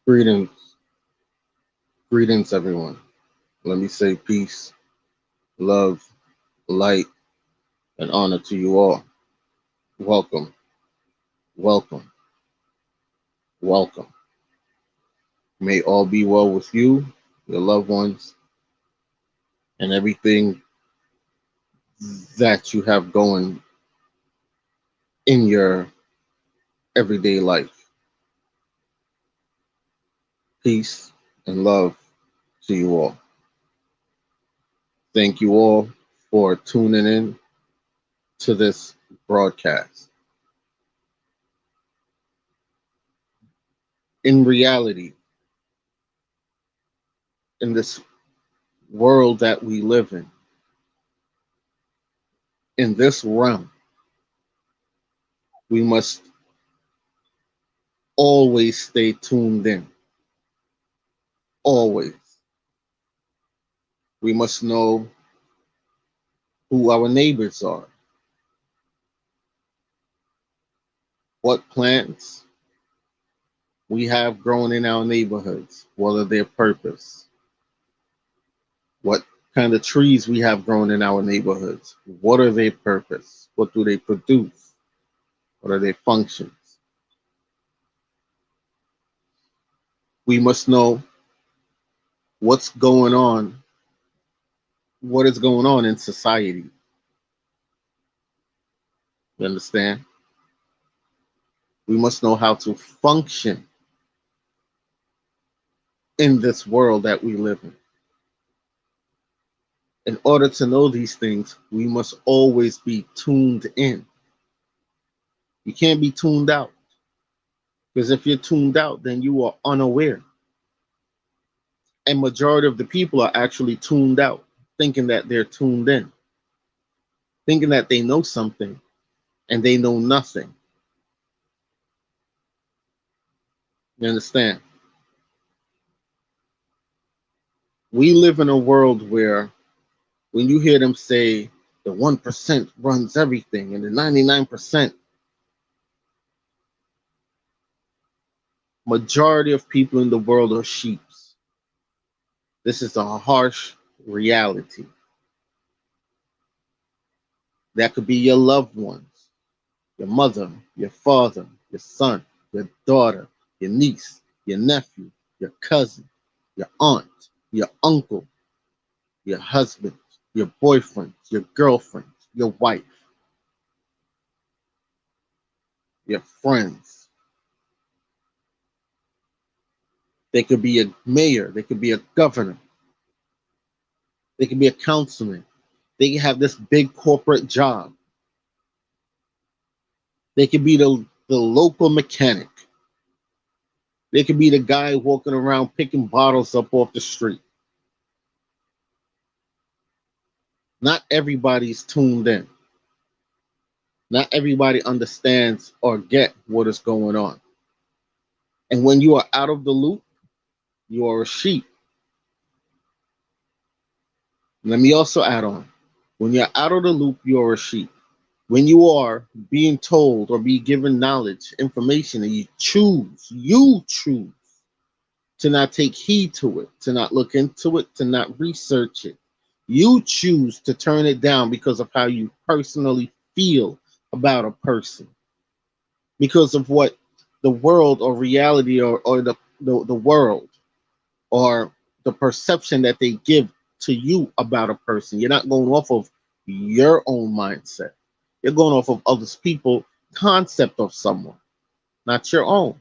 Greetings, greetings, everyone. Let me say peace, love, light, and honor to you all. Welcome, welcome, welcome. May all be well with you, your loved ones, and everything that you have going in your everyday life. Peace and love to you all. Thank you all for tuning in to this broadcast. In reality, in this world that we live in this realm, we must always stay tuned in. Always. We must know who our neighbors are, what plants we have growing in our neighborhoods, what are their purpose, what kind of trees we have growing in our neighborhoods, what are their purpose, what do they produce, what are their functions. We must know what's going on, what is going on in society. You understand? We must know how to function in this world that we live in. In order to know these things, we must always be tuned in. You can't be tuned out, because if you're tuned out, then you are unaware. And majority of the people are actually tuned out, thinking that they're tuned in, thinking that they know something and they know nothing. You understand? We live in a world where when you hear them say the 1% runs everything and the 99%, majority of people in the world are sheeps. This is a harsh reality. That could be your loved ones, your mother, your father, your son, your daughter, your niece, your nephew, your cousin, your aunt, your uncle, your husband, your boyfriend, your girlfriend, your wife, your friends. They could be a mayor, they could be a governor, they could be a councilman. They can have this big corporate job. They could be the local mechanic. They could be the guy walking around picking bottles up off the street. Not everybody's tuned in. Not everybody understands or get what is going on. And when you are out of the loop, you are a sheep. Let me also add on. When you're out of the loop, you're a sheep. When you are being told or be given knowledge, information, and you choose to not take heed to it, to not look into it, to not research it. You choose to turn it down because of how you personally feel about a person, because of what the world or reality or the world or the perception that they give to you about a person. You're not going off of your own mindset. You're going off of others people concept of someone, not your own.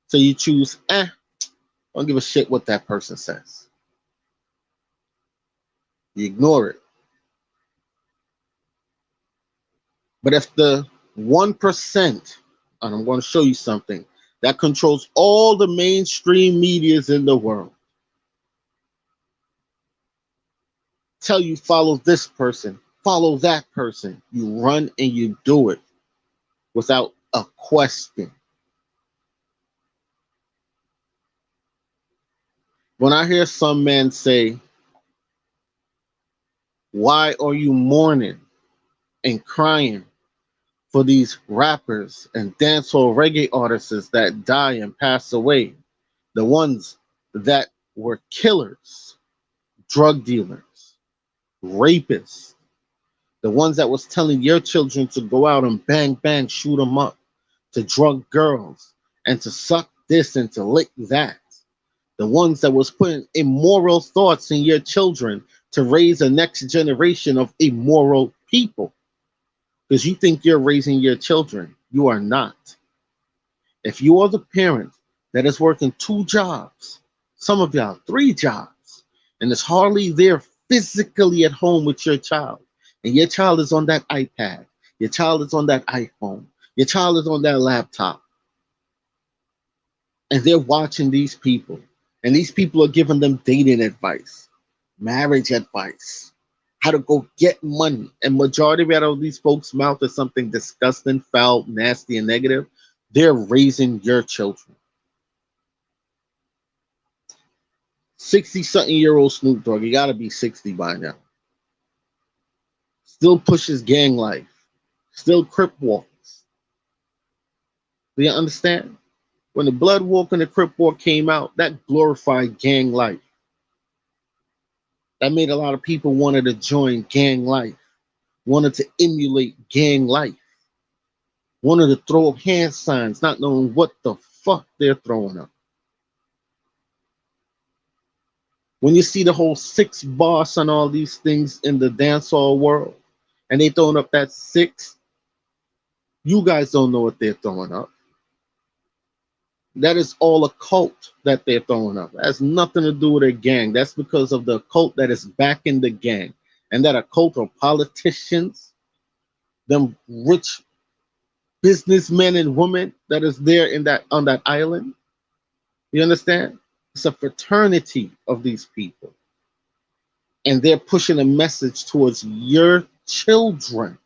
So you choose, don't give a shit what that person says. You ignore it. But if the 1%, and I'm going to show you something, that controls all the mainstream medias in the world, tell you follow this person, follow that person, you run and you do it without a question. When I hear some men say, why are you mourning and crying for these rappers and dancehall reggae artists that die and pass away? The ones that were killers, drug dealers, rapists, the ones that was telling your children to go out and bang, bang, shoot them up, to drug girls, and to suck this and to lick that. The ones that was putting immoral thoughts in your children to raise a next generation of immoral people. Because you think you're raising your children. You are not. If you are the parent that is working two jobs, some of y'all three jobs, and is hardly there physically at home with your child, and your child is on that iPad, your child is on that iPhone, your child is on that laptop, and they're watching these people, and these people are giving them dating advice, marriage advice, how to go get money, and majority out of these folks' mouth is something disgusting, foul, nasty, and negative. They're raising your children. 60-something-year-old Snoop Dogg, you gotta be 60 by now. Still pushes gang life. Still crip walks. Do you understand? When the Blood Walk and the Crip Walk came out, that glorified gang life. That made a lot of people wanted to join gang life, wanted to emulate gang life, wanted to throw up hand signs, not knowing what the fuck they're throwing up. When you see the whole six boss and all these things in the dancehall world, and they throwing up that six, you guys don't know what they're throwing up. That is all a cult that they're throwing up. That has nothing to do with a gang. That's because of the cult that is backing the gang. And that a cult of politicians, them rich businessmen and women that is there in that on that island. You understand? It's a fraternity of these people. And they're pushing a message towards your children.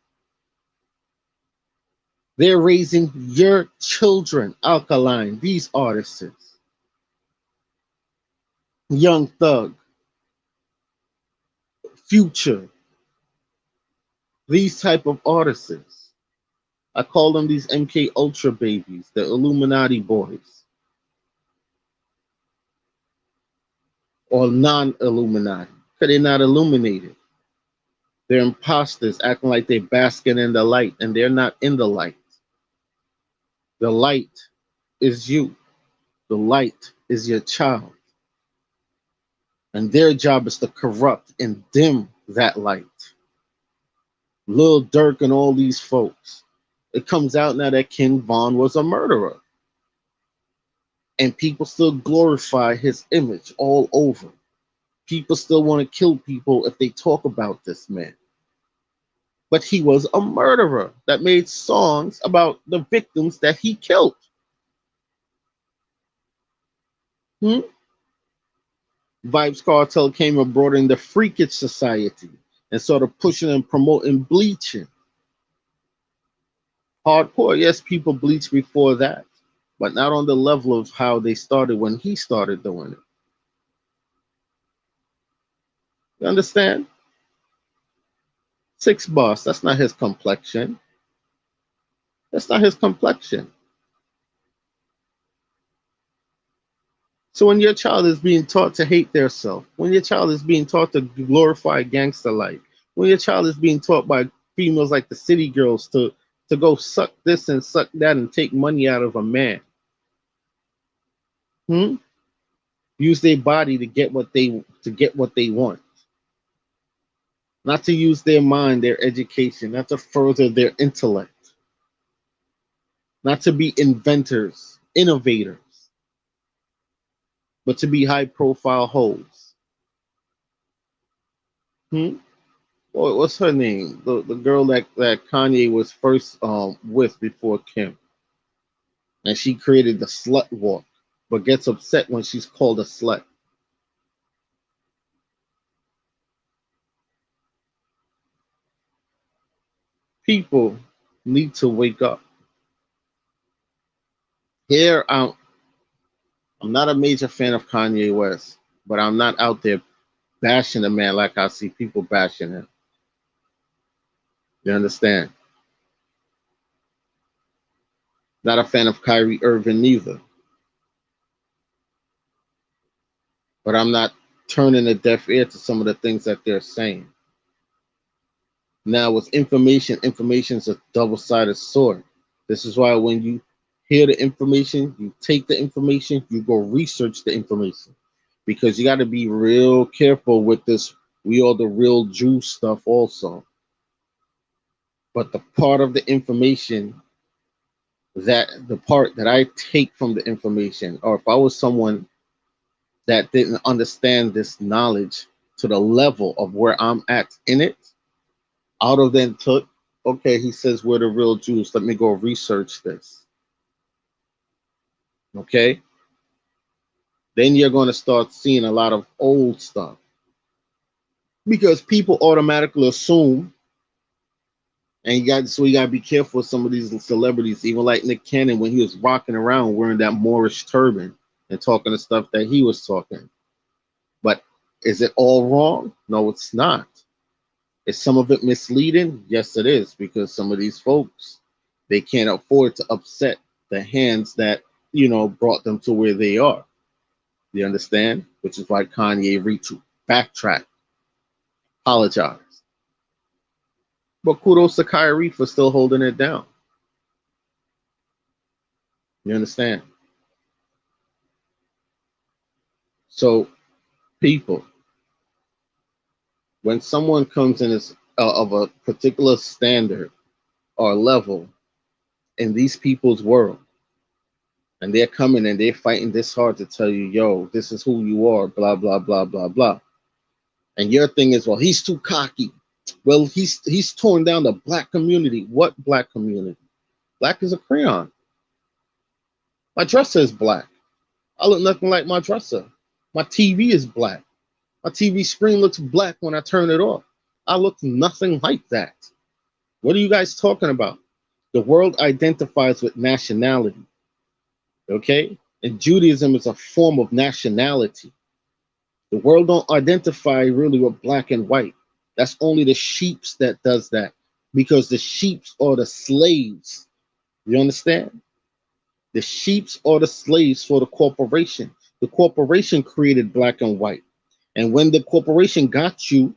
They're raising your children. Alkaline, these artists, Young Thug, Future, these type of artists. I call them these MK Ultra babies, the Illuminati boys, or non-Illuminati, because they're not illuminated. They're imposters, acting like they're basking in the light, and they're not in the light. The light is you. The light is your child. And their job is to corrupt and dim that light. Lil Durk and all these folks. It comes out now that King Von was a murderer. And people still glorify his image all over. People still want to kill people if they talk about this man. But he was a murderer that made songs about the victims that he killed. Hmm? Vibes Cartel came abroad in the freakage society and started pushing and promoting bleaching. Hardcore, yes, people bleached before that, but not on the level of how they started when he started doing it. You understand? Six Boss, that's not his complexion. That's not his complexion. So when your child is being taught to hate their self, when your child is being taught to glorify gangster life, when your child is being taught by females like the city girls to go suck this and suck that and take money out of a man, hmm? Use their body to get what they want, not to use their mind, their education, not to further their intellect, not to be inventors, innovators, but to be high profile hoes. Hmm? What's her name? The girl that Kanye was first with before Kim, and she created the slut walk, but gets upset when she's called a slut. People need to wake up. Here, I'm not a major fan of Kanye West, but I'm not out there bashing the man like I see people bashing him. You understand? Not a fan of Kyrie Irving neither. but I'm not turning a deaf ear to some of the things that they're saying. Now, with information, information is a double-sided sword. This is why when you hear the information, you take the information, you go research the information, because you got to be real careful with this. We are the real Jew stuff also. But the part of the information that the part that I take from the information, or if I was someone that didn't understand this knowledge to the level of where I'm at in it, I would have then took, okay, he says we're the real Jews. Let me go research this. Okay? Then you're going to start seeing a lot of old stuff because people automatically assume, and you got to be careful with some of these celebrities, even like Nick Cannon when he was rocking around wearing that Moorish turban and talking the stuff that he was talking. But is it all wrong? No, it's not. Is some of it misleading? Yes, it is, because some of these folks, they can't afford to upset the hands that, brought them to where they are. You understand? Which is why Kanye backtrack, apologize. But kudos to Kyrie for still holding it down. You understand? So, people, when someone comes in as of a particular standard or level in these people's world, and they're coming and they're fighting this hard to tell you, yo, this is who you are, blah, blah, blah, blah, blah. And your thing is, well, he's too cocky. Well, he's torn down the black community. What black community? Black is a crayon. My dresser is black. I look nothing like my dresser. My TV is black. My TV screen looks black when I turn it off. I look nothing like that. What are you guys talking about? The world identifies with nationality. Okay? And Judaism is a form of nationality. The world don't identify really with black and white. That's only the sheeps that does that, because the sheeps are the slaves. You understand? The sheeps are the slaves for the corporation. The corporation created black and white. And when the corporation got you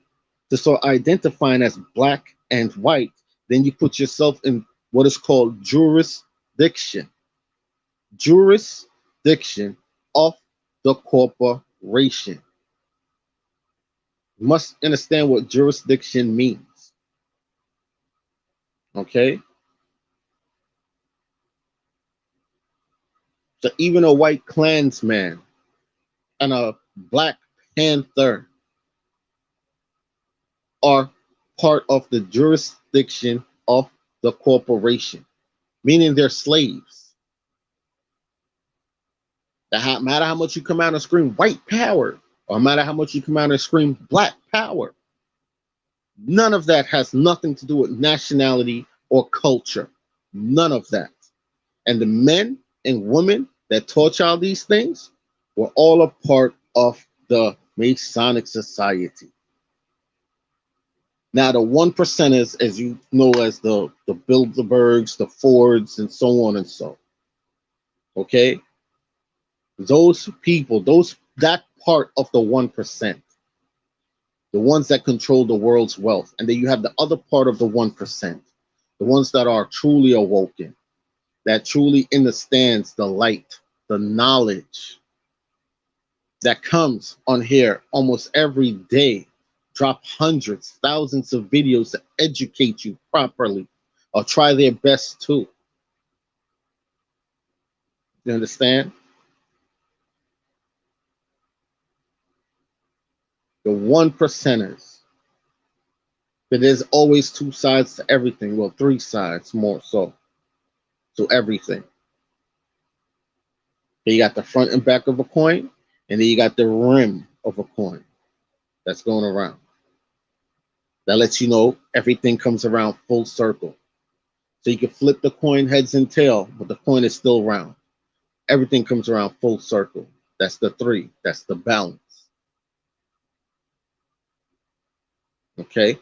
to start identifying as black and white, then you put yourself in what is called jurisdiction. Jurisdiction of the corporation. You must understand what jurisdiction means. Okay? So even a white Klansman and a Black Panther are part of the jurisdiction of the corporation, meaning they're slaves. No matter how much you come out and scream white power, or no matter how much you come out and scream black power, none of that has nothing to do with nationality or culture. None of that. And the men and women that taught y'all these things were all a part of the Masonic Society. Now, the one percenters, as you know, as the Bilderbergs, the Fords, and so on and so. Okay, those people, that part of the 1%, the ones that control the world's wealth, and then you have the other part of the 1%, the ones that are truly awoken, that truly understands the light, the knowledge that comes on here almost every day, drop hundreds, thousands of videos to educate you properly, or try their best to. You understand? The one percenters. But there's always two sides to everything. Well, three sides more so to everything. So you got the front and back of a coin, and then you got the rim of a coin that's going around. That lets you know everything comes around full circle. So you can flip the coin heads and tail, but the coin is still round. Everything comes around full circle. That's the three. That's the balance. Okay?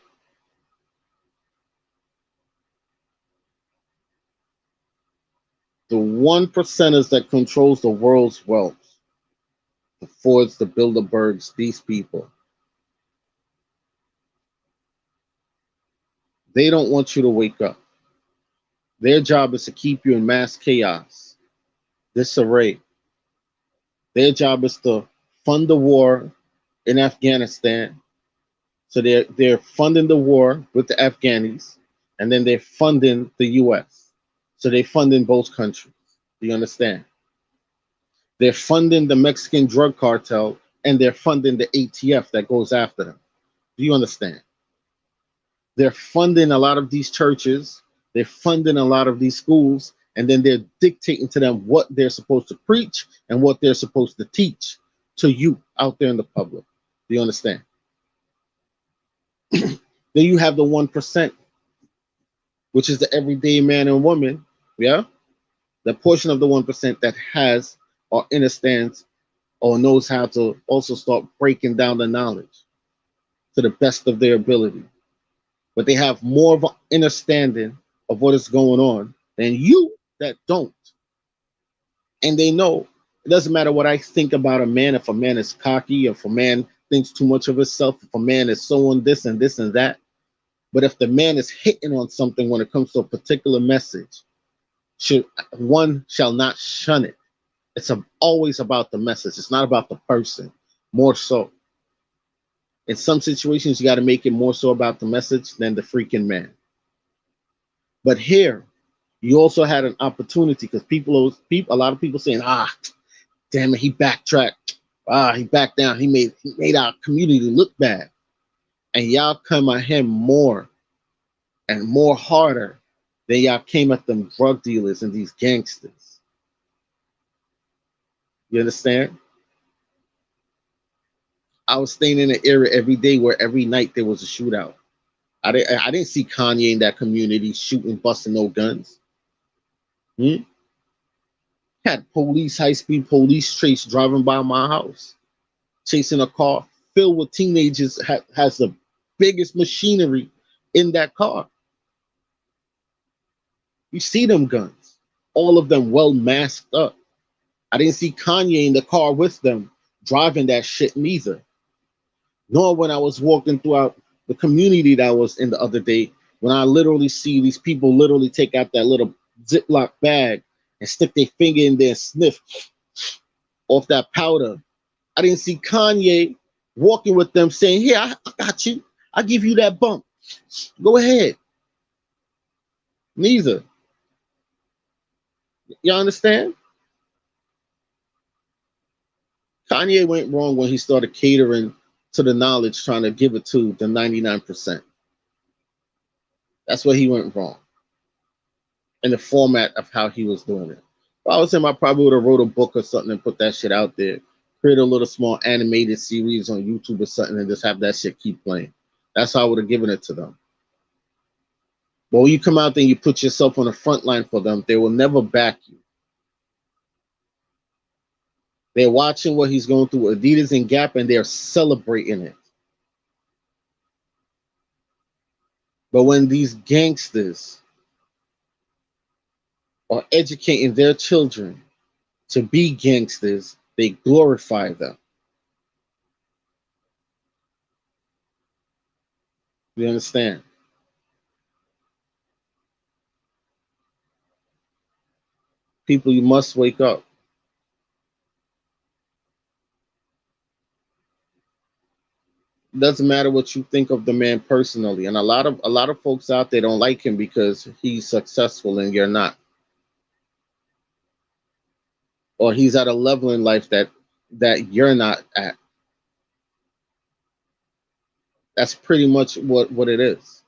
The one percenters that controls the world's wealth, The Fords, the Bilderbergs, these people. They don't want you to wake up. Their job is to keep you in mass chaos, disarray. Their job is to fund the war in Afghanistan. So they're funding the war with the Afghanis, and then they're funding the U.S. So they're funding both countries. Do you understand? They're funding the Mexican drug cartel, and they're funding the ATF that goes after them. Do you understand? They're funding a lot of these churches, they're funding a lot of these schools, and then they're dictating to them what they're supposed to preach and what they're supposed to teach to you out there in the public. Do you understand? Then you have the 1%, which is the everyday man and woman, yeah? The portion of the 1% that has or understands or knows how to also start breaking down the knowledge to the best of their ability. But they have more of an understanding of what is going on than you that don't. And they know it doesn't matter what I think about a man, if a man is cocky, if a man thinks too much of himself, if a man is so on this and this and that. But if the man is hitting on something when it comes to a particular message, one shall not shun it. It's always about the message. It's not about the person, more so. In some situations, you got to make it more so about the message than the freaking man. But here, you also had an opportunity because a lot of people saying, damn it, he backtracked. He backed down. He made our community look bad. And y'all come at him more and more harder than y'all came at them drug dealers and these gangsters. You understand? I was staying in an area every day where every night there was a shootout. I didn't see Kanye in that community shooting, busting no guns. Had police, high-speed police chase driving by my house, chasing a car filled with teenagers, has the biggest machinery in that car. You see them guns, all of them well masked up. I didn't see Kanye in the car with them driving that shit neither. Nor when I was walking throughout the community that I was in the other day, when I literally see these people literally take out that little Ziploc bag and stick their finger in there and sniff off that powder. I didn't see Kanye walking with them saying, here, I got you. I'll give you that bump. Go ahead. Neither. You understand? Kanye went wrong when he started catering to the knowledge, trying to give it to the 99%. That's where he went wrong in the format of how he was doing it. If I was him, I probably would have wrote a book or something and put that shit out there. Create a little small animated series on YouTube or something and just have that shit keep playing. That's how I would have given it to them. But when you come out there and you put yourself on the front line for them, they will never back you. They're watching what he's going through, Adidas and Gap, and they're celebrating it. But when these gangsters are educating their children to be gangsters, they glorify them. You understand? People, you must wake up. It doesn't matter what you think of the man personally, and a lot of folks out there don't like him because he's successful and you're not, or he's at a level in life that you're not at. That's pretty much what it is.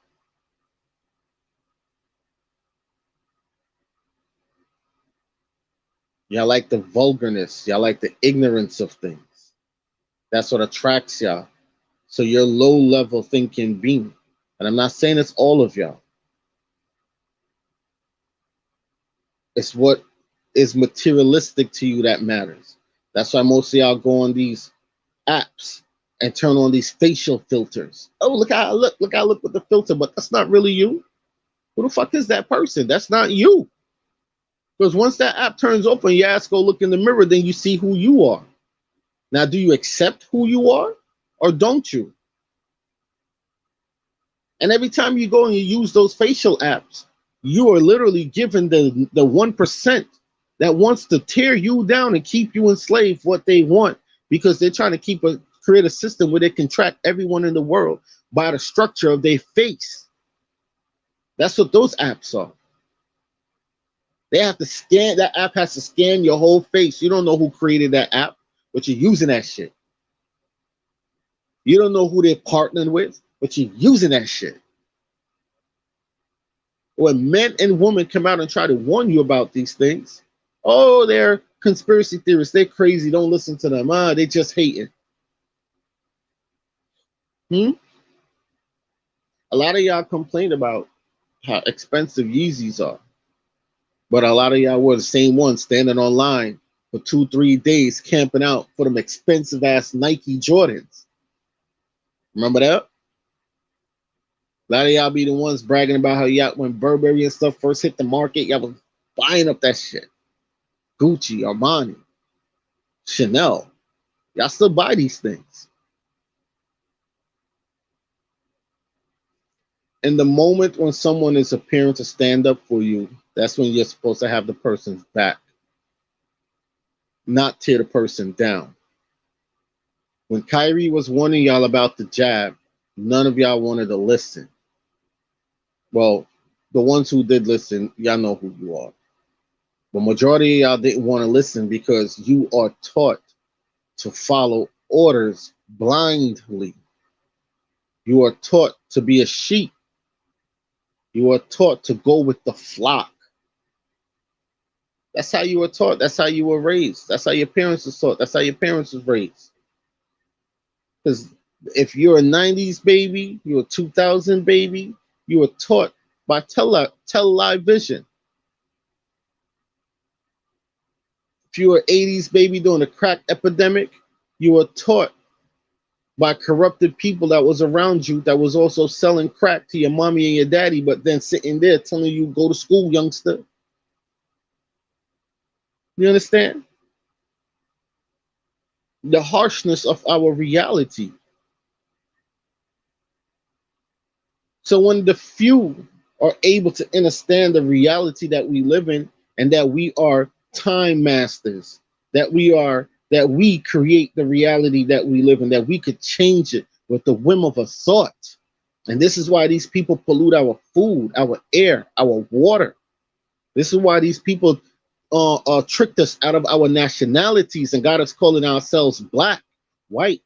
Y'all like the vulgarness, y'all like the ignorance of things. That's what attracts y'all. So you're low level thinking being. And I'm not saying it's all of y'all. It's what is materialistic to you that matters. That's why most of y'all go on these apps and turn on these facial filters. Oh, look how I look. Look how I look with the filter, but that's not really you. Who the fuck is that person? That's not you. Because once that app turns open, your ass go look in the mirror, then you see who you are. Now, do you accept who you are or don't you? And every time you go and you use those facial apps, you are literally given the 1% that wants to tear you down and keep you enslaved what they want, because they're trying to create a system where they can track everyone in the world by the structure of their face. That's what those apps are. They have to scan, that app has to scan your whole face. You don't know who created that app, but you're using that shit. You don't know who they're partnering with, but you're using that shit. When men and women come out and try to warn you about these things, oh, they're conspiracy theorists, they're crazy, don't listen to them. They just hating. A lot of y'all complain about how expensive Yeezys are, but a lot of y'all were the same ones standing online for 2-3 days camping out for them expensive ass Nike Jordans. Remember that? A lot of y'all be the ones bragging about how y'all, when Burberry and stuff first hit the market, y'all was buying up that shit. Gucci, Armani, Chanel. Y'all still buy these things. And the moment when someone is appearing to stand up for you, that's when you're supposed to have the person's back, not tear the person down. When Kyrie was warning y'all about the jab, none of y'all wanted to listen. Well, the ones who did listen, y'all know who you are. The majority of y'all didn't want to listen because you are taught to follow orders blindly. You are taught to be a sheep. You are taught to go with the flock. That's how you were taught. That's how you were raised. That's how your parents were taught. That's how your parents was raised. Because if you're a 90s baby, you're a 2000 baby, you were taught by television. If you were an 80s baby during the crack epidemic, you were taught by corrupted people that was around you that was also selling crack to your mommy and your daddy, but then sitting there telling you, go to school, youngster. You understand? The harshness of our reality. So when the few are able to understand the reality that we live in, and that we are time masters, that we create the reality that we live in, that we could change it with the whim of a thought. And this is why these people pollute our food, our air, our water. This is why these people tricked us out of our nationalities and got us calling ourselves black, white,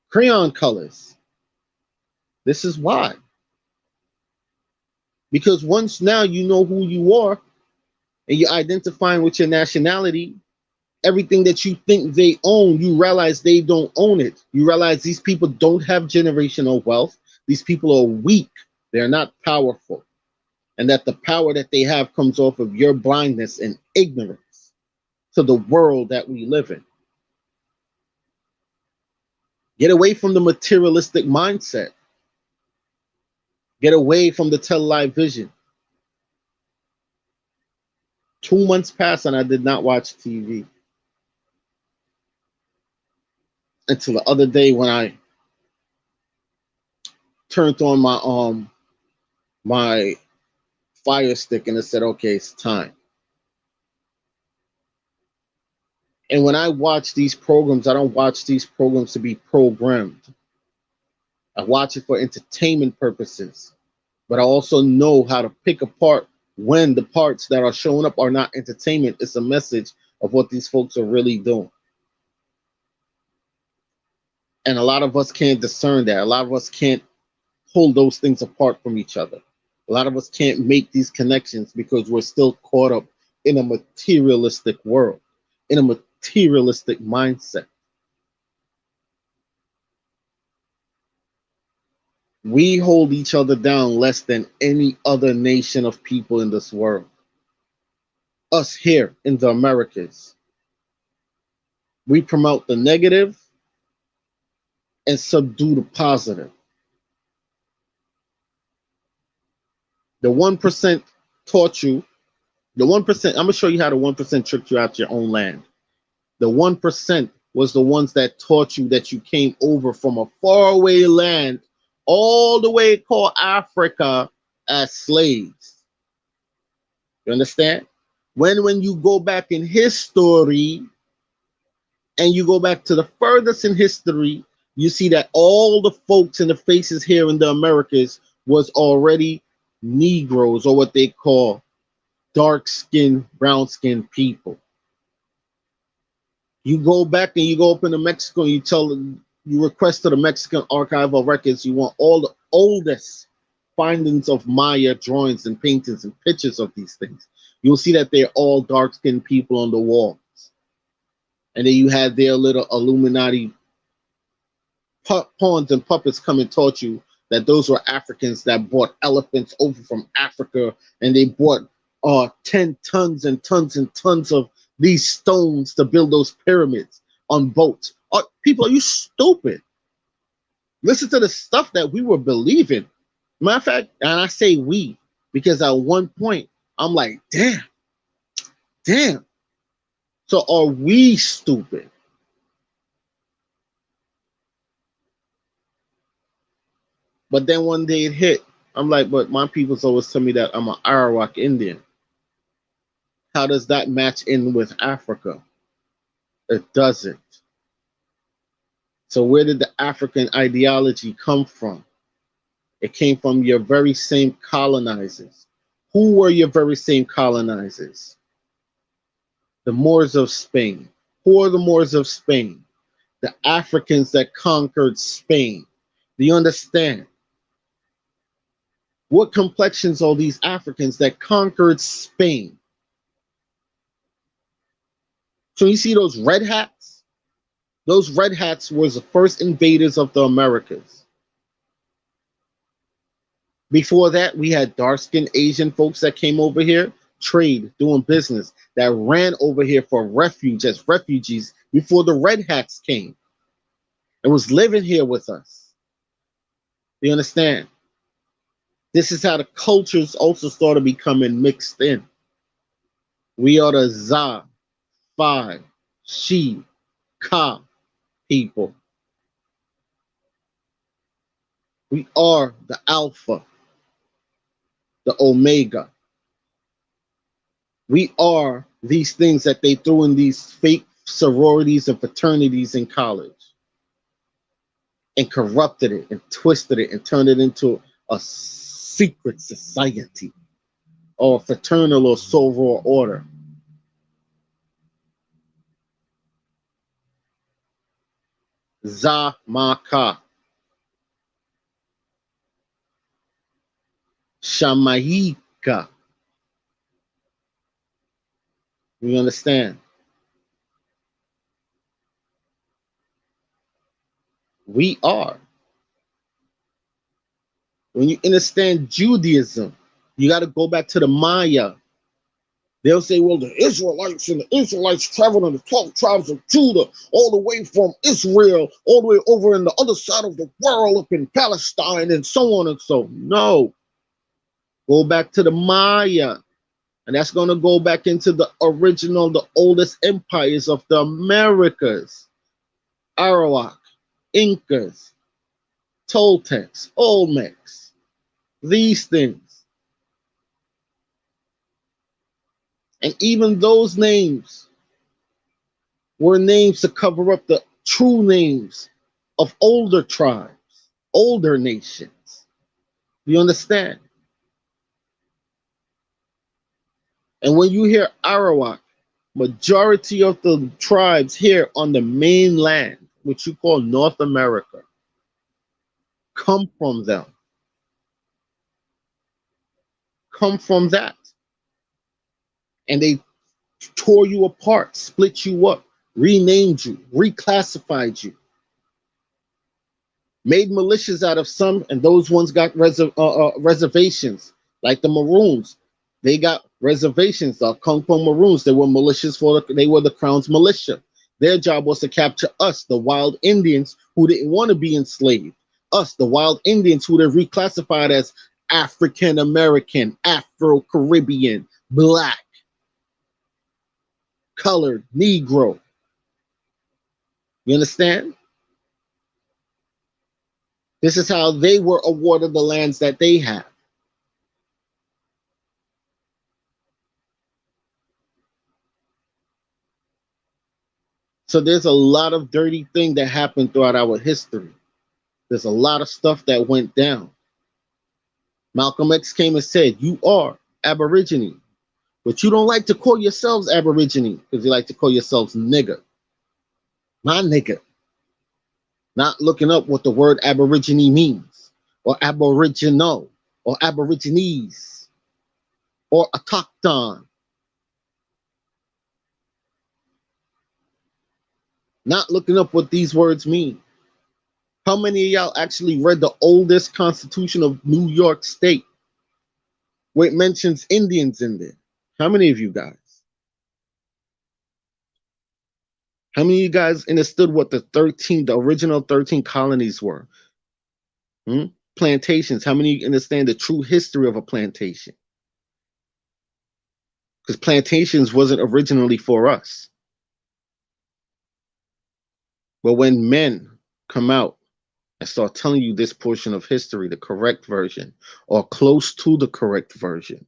crayon colors. This is why. Because once now you know who you are and you're identifying with your nationality, everything that you think they own, you realize they don't own it. You realize these people don't have generational wealth. These people are weak. They're not powerful. And that the power that they have comes off of your blindness and ignorance to the world that we live in. Get away from the materialistic mindset. Get away from the television. 2 months passed and I did not watch TV. Until the other day when I turned on my Fire Stick and it said, okay, it's time. And when I watch these programs, I don't watch these programs to be programmed. I watch it for entertainment purposes. But I also know how to pick apart when the parts that are showing up are not entertainment. It's a message of what these folks are really doing. And a lot of us can't discern that. A lot of us can't pull those things apart from each other. A lot of us can't make these connections because we're still caught up in a materialistic world, in a materialistic mindset. We hold each other down less than any other nation of people in this world. Us here in the Americas. We promote the negative and subdue the positive. The 1% taught you, the 1%, I'm going to show you how the 1% tricked you out your own land. The 1% was the ones that taught you that you came over from a faraway land all the way called Africa as slaves. You understand? When you go back in history and you go back to the furthest in history, you see that all the folks and the faces here in the Americas was already Negroes, or what they call dark-skinned, brown-skinned people. You go back and you go up into Mexico and you request to the Mexican Archive of Records, you want all the oldest findings of Maya drawings and paintings and pictures of these things. You'll see that they're all dark-skinned people on the walls. And then you had their little Illuminati pawns and puppets come and taught you that those were Africans that brought elephants over from Africa, and they brought 10 tons and tons and tons of these stones to build those pyramids on boats. People, are you stupid? Listen to the stuff that we were believing. Matter of fact, and I say we, because at one point, I'm like, damn. So are we stupid? But then one day it hit. I'm like, but my people's always tell me that I'm an Arawak Indian. How does that match in with Africa? It doesn't. So where did the African ideology come from? It came from your very same colonizers. Who were your very same colonizers? The Moors of Spain. Who are the Moors of Spain? The Africans that conquered Spain. Do you understand? What complexions are these Africans that conquered Spain? So you see those red hats? Those red hats were the first invaders of the Americas. Before that, we had dark-skinned Asian folks that came over here, trade, doing business, that ran over here for refuge as refugees before the red hats came and was living here with us. You understand? This is how the cultures also started becoming mixed in. We are the Za, Phi, Shi, Ka people. We are the Alpha, the Omega. We are these things that they threw in these fake sororities and fraternities in college and corrupted it and twisted it and turned it into a secret society or fraternal or soror order. Zamaka, Shamaika. You understand? We are. When you understand Judaism, you got to go back to the Maya. They'll say, well, the Israelites traveled in the 12 tribes of Judah all the way from Israel, all the way over in the other side of the world up in Palestine and so on and so. No. Go back to the Maya. And that's going to go back into the original, the oldest empires of the Americas. Arawak, Incas, Toltecs, Olmecs. These things. And even those names were names to cover up the true names of older tribes, older nations. You understand? And when you hear Arawak, majority of the tribes here on the mainland, which you call North America, come from them. Come from that. And they tore you apart, split you up, renamed you, reclassified you, made militias out of some, and those ones got reservations, like the Maroons. They got reservations. The Kung Po Maroons, they were militias they were the Crown's militia. Their job was to capture us, the wild Indians who didn't want to be enslaved. Us, the wild Indians who they reclassified as African American, Afro Caribbean, Black, colored, Negro. You understand? This is how they were awarded the lands that they have. So there's a lot of dirty thing that happened throughout our history. There's a lot of stuff that went down. Malcolm X came and said, you are Aborigine, but you don't like to call yourselves Aborigine because you like to call yourselves nigger. My nigger. Not looking up what the word Aborigine means, or Aboriginal, or Aborigines, or autochthon. Not looking up what these words mean. How many of y'all actually read the oldest Constitution of New York State, where it mentions Indians in there? How many of you guys? How many of you guys understood what the original 13 colonies were? Plantations. How many of you understand the true history of a plantation? Because plantations wasn't originally for us. But when men come out and start telling you this portion of history, the correct version, or close to the correct version,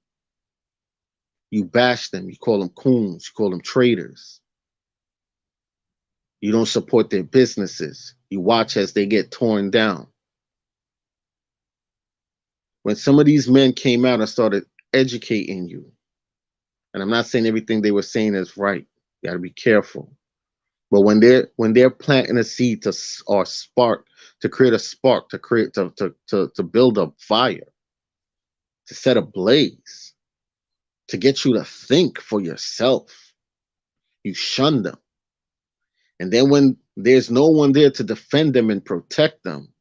you bash them. You call them coons. You call them traitors. You don't support their businesses. You watch as they get torn down. When some of these men came out and started educating you, and I'm not saying everything they were saying is right. You got to be careful. But when they're planting a seed to create a spark, to build a fire, to set a blaze, to get you to think for yourself, you shun them. And then when there's no one there to defend them and protect them,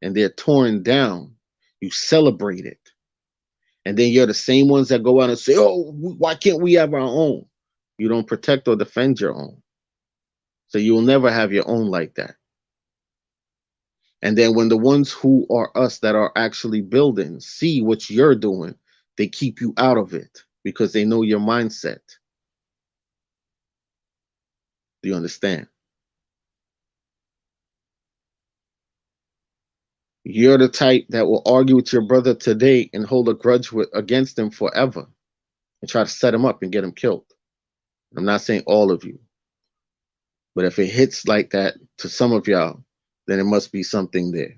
and they're torn down, you celebrate it. And then you're the same ones that go out and say, oh, why can't we have our own? You don't protect or defend your own. So you will never have your own like that. And then when the ones who are us that are actually building see what you're doing, they keep you out of it because they know your mindset. Do you understand? You're the type that will argue with your brother today and hold a grudge against him forever and try to set him up and get him killed. I'm not saying all of you, but if it hits like that to some of y'all, then it must be something there.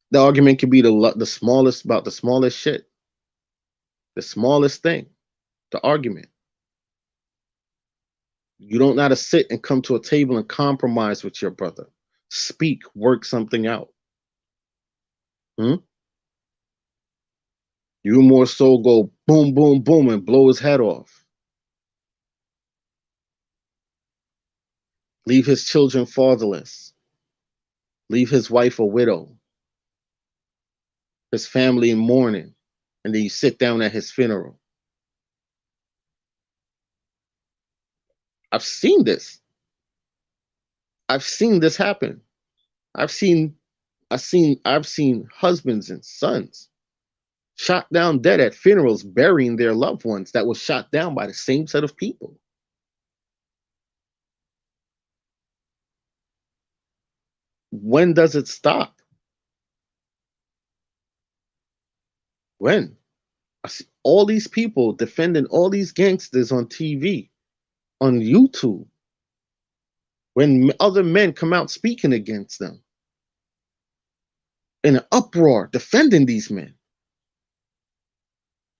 The argument could be the smallest, about the smallest shit, the smallest thing, the argument. You don't know how to sit and come to a table and compromise with your brother. Speak, work something out. You more so go boom, boom, boom and blow his head off. Leave his children fatherless. Leave his wife a widow. His family in mourning. And then you sit down at his funeral. I've seen this. I've seen this happen. I've seen husbands and sons shot down dead at funerals, burying their loved ones that was shot down by the same set of people. When does it stop? When? I see all these people defending all these gangsters on TV, on YouTube, when other men come out speaking against them in an uproar, defending these men.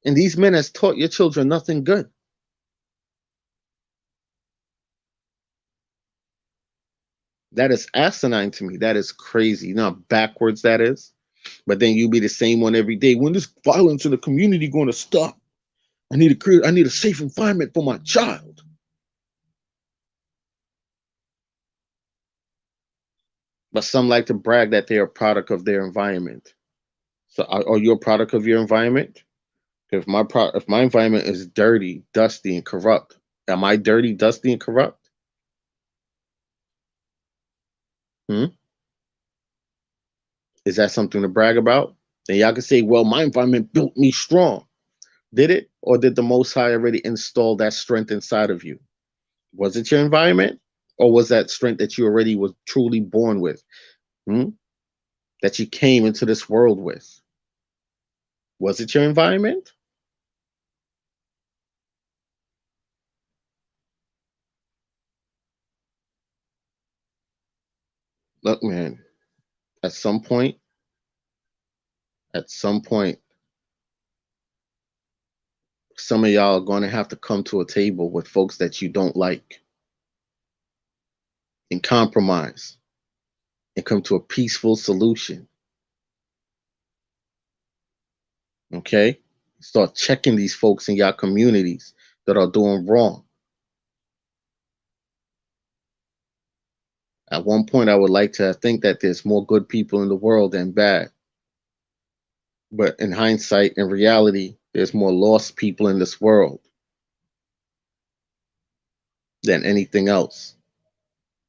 And these men has taught your children nothing good. That is asinine to me. That is crazy. You know how backwards that is? But then you be the same one every day. When this violence in the community going to stop? I need a safe environment for my child. But some like to brag that they're a product of their environment. So are you a product of your environment? If my environment is dirty, dusty, and corrupt, am I dirty, dusty, and corrupt? Is that something to brag about? And y'all can say, well, my environment built me strong. Did it? Or did the Most High already install that strength inside of you? Was it your environment? Or was that strength that you already was truly born with? Hmm? That you came into this world with? Was it your environment? Look, man, at some point, at some point, some of y'all are going to have to come to a table with folks that you don't like and compromise and come to a peaceful solution. Okay? Start checking these folks in your communities that are doing wrong. At one point, I would like to think that there's more good people in the world than bad. But in hindsight, in reality, there's more lost people in this world than anything else.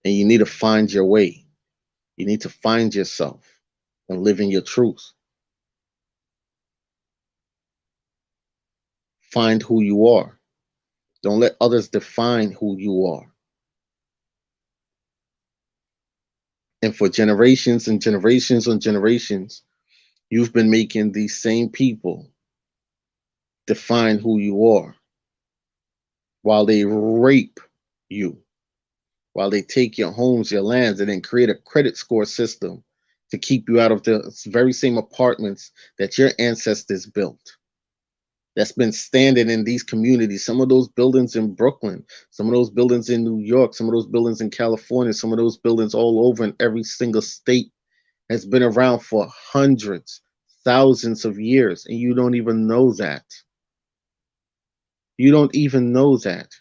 And you need to find your way. You need to find yourself and live in your truth. Find who you are. Don't let others define who you are. And for generations and generations and generations, you've been making these same people define who you are while they rape you, while they take your homes, your lands, and then create a credit score system to keep you out of the very same apartments that your ancestors built. That's been standing in these communities. Some of those buildings in Brooklyn, some of those buildings in New York, some of those buildings in California, some of those buildings all over in every single state has been around for hundreds, thousands of years, and you don't even know that. You don't even know that.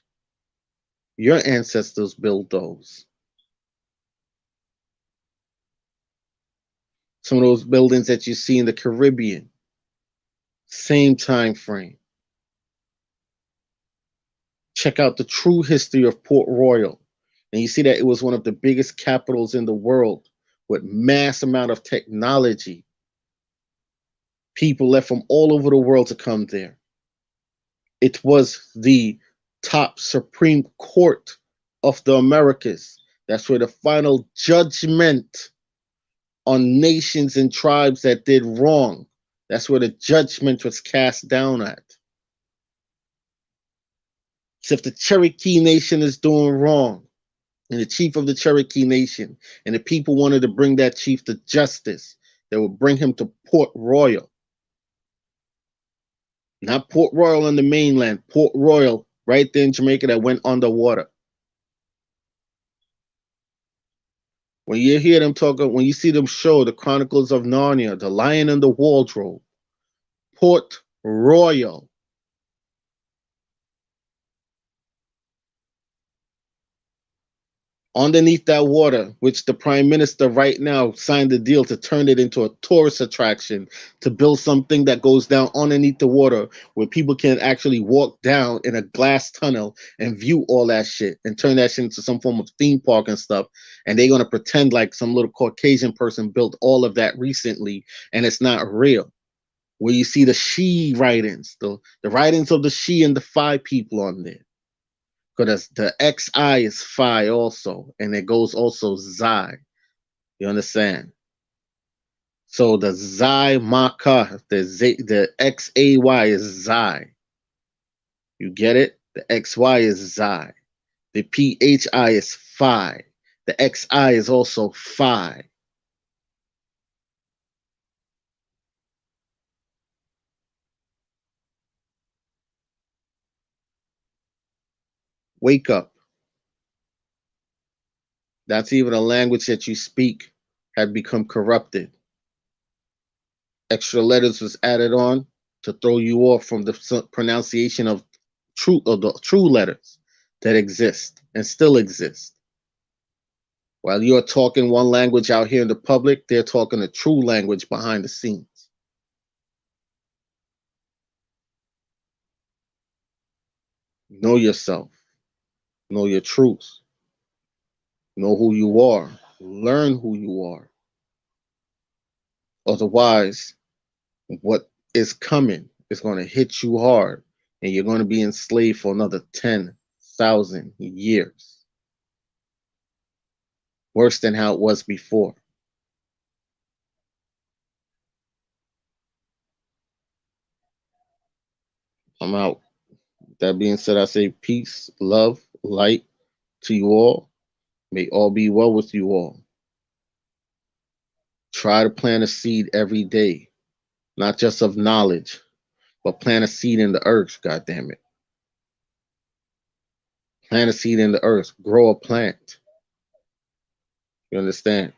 Your ancestors built those. Some of those buildings that you see in the Caribbean, same time frame. Check out the true history of Port Royal, and you see that it was one of the biggest capitals in the world with mass amount of technology. People left from all over the world to come there. It was the top Supreme Court of the Americas. That's where the final judgment on nations and tribes that did wrong. That's where the judgment was cast down at. So if the Cherokee Nation is doing wrong, and the chief of the Cherokee Nation, and the people wanted to bring that chief to justice, they would bring him to Port Royal. Not Port Royal on the mainland, Port Royal right there in Jamaica that went underwater. When you hear them talk, when you see them show the Chronicles of Narnia, The Lion and the Wardrobe, Port Royal. Underneath that water, which the prime minister right now signed the deal to turn it into a tourist attraction, to build something that goes down underneath the water where people can actually walk down in a glass tunnel and view all that shit and turn that shit into some form of theme park and stuff. And they're going to pretend like some little Caucasian person built all of that recently and it's not real. Where you see the she writings, the writings of the she and the Phi people on there. Because the XI is Phi also, and it goes also Xi. You understand? So the Xi Maka, the XAY is Xi. You get it? The XY is Xi. The PHI is Phi. The XI is also Phi. Wake up. That's even a language that you speak had become corrupted. Extra letters was added on to throw you off from the pronunciation of the true letters that exist and still exist. While you're talking one language out here in the public, they're talking a true language behind the scenes. Know yourself. Know your truth. Know who you are. Learn who you are. Otherwise, what is coming is going to hit you hard and you're going to be enslaved for another 10, 1,000 years. Worse than how it was before. I'm out. That being said, I say peace, love, light to you all. May all be well with you all. Try to plant a seed every day, not just of knowledge, but plant a seed in the earth, God damn it. Plant a seed in the earth. Grow a plant. You understand?